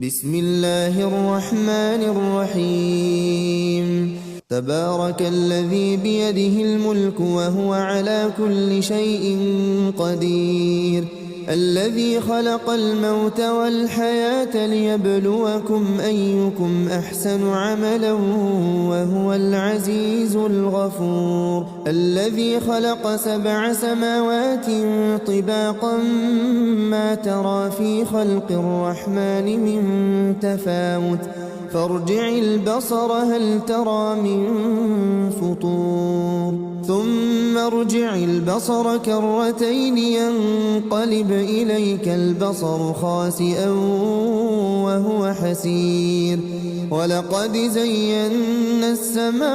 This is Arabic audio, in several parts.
بسم الله الرحمن الرحيم. تبارك الذي بيده الملك وهو على كل شيء قدير، الذي خلق الموت والحياة ليبلوكم أيكم أحسن عملا وهو العزيز الغفور، الذي خلق 7 سماوات طباقا ما ترى في خلق الرحمن من تفاوت فارجع البصر هل ترى من فطور ثم ارجع البصر كرتين ينقلب إليك البصر خاسئا وهو حسير، ولقد زينا السماء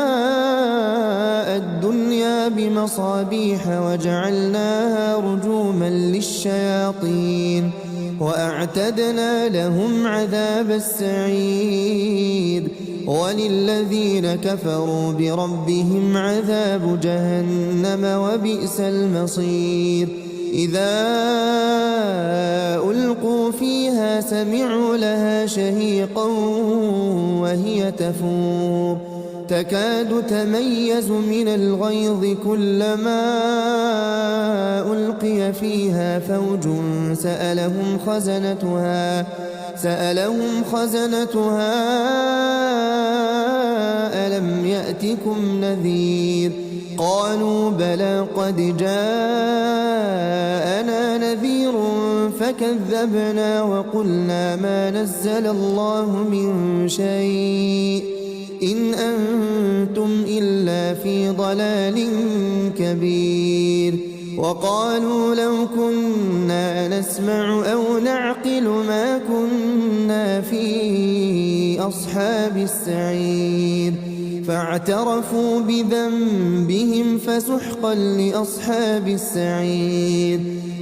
الدنيا بمصابيح وجعلناها رجوما للشياطين وأعتدنا لهم عذاب السعير، وللذين كفروا بربهم عذاب جهنم وبئس المصير. إذا ألقوا فيها سمعوا لها شهيقا وهي تفور تكاد تميز من الغيظ كلما ألقي فيها فوج سألهم خزنتها ألم يأتكم نذير؟ قالوا بلى قد جاءنا نذير فكذبنا وقلنا ما نزل الله من شيء إن أنتم إلا في ضلال كبير. وقالوا لو كنا نسمع أو نعقل ما كنا في أصحاب السعير، فاعترفوا بذنبهم فسحقا لأصحاب السعير.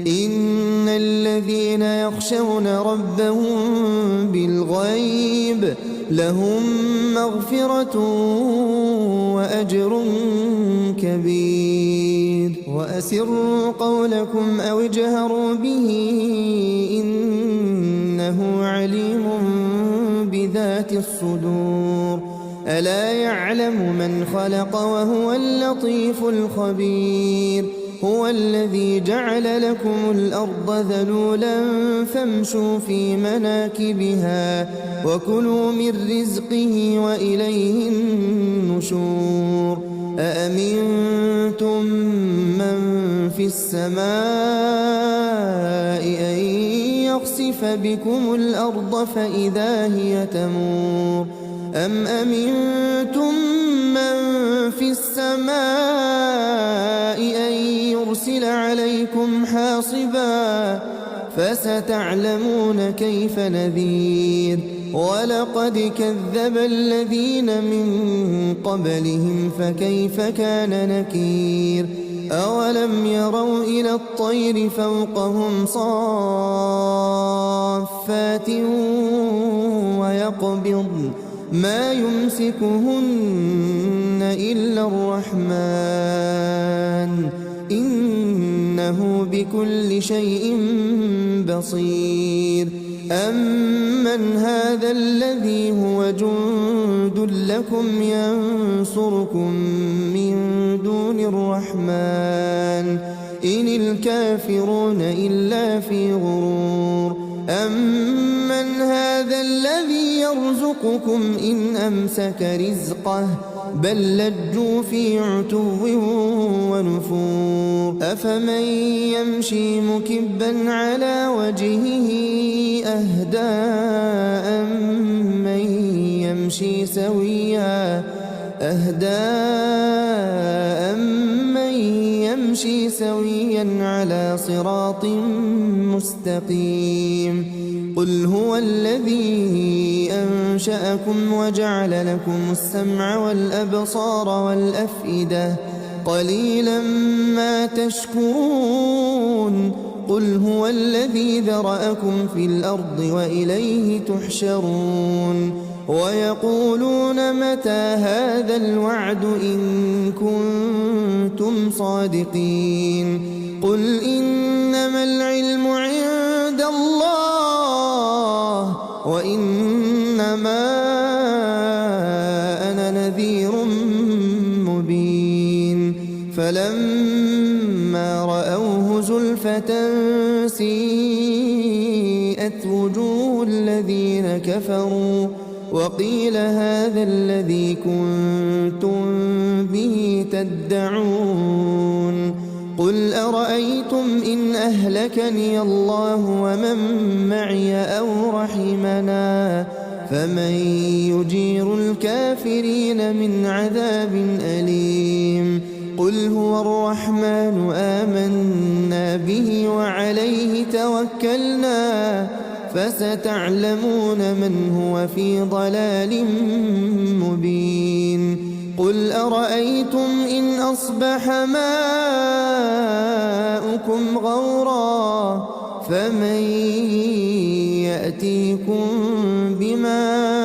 إن الذين يخشون ربهم بالغيب لهم مغفرة وأجر كبير. وأسروا قولكم أو اجهروا به إنه عليم بذات الصدور. ألا يعلم من خلق وهو اللطيف الخبير. هو الذي جعل لكم الأرض ذلولا فامشوا في مناكبها وكلوا من رزقه وإليه النشور. أأمنتم من في السماء أن يخسف بكم الأرض فإذا هي تمور أم أمنتم من في السماء أن يرسل عليكم حاصبا فستعلمون كيف نذير. ولقد كذب الذين من قبلهم فكيف كان نكير. أولم يروا إلى الطير فوقهم صافات ويقبضن ما يمسكهن إلا الرحمن إنه بكل شيء بصير. أمن هذا الذي هو جند لكم ينصركم من دون الرحمن إن الكافرون إلا في غرور. أمن هذا الذي يرزقكم إن أمسك رزقه بل لجوا في عتو ونفور. أفمن يمشي مكبا على وجهه أهدى أمن يمشي سويا على صراط مستقيم. قل هو الذي أنشأكم وجعل لكم السمع والأبصار والأفئدة قليلا ما تشكرون. قل هو الذي ذرأكم في الأرض وإليه تحشرون. ويقولون متى هذا الوعد إن كنتم صادقين. قل إنما العلم عند الله وإنما أنا نذير مبين فلما رأوه زلفة سيئت وجوه الذين كفروا وقيل هذا الذي كنتم به تدعون قل أرأيتم إن أهلكني الله ومن معي أو رحمنا فمن يجير الكافرين من عذاب أليم قل هو الرحمن آمنا به وعليه توكلنا فستعلمون من هو في ضلال مبين قل أرأيتم إن أصبح ماؤكم غورا فمن يأتيكم بماء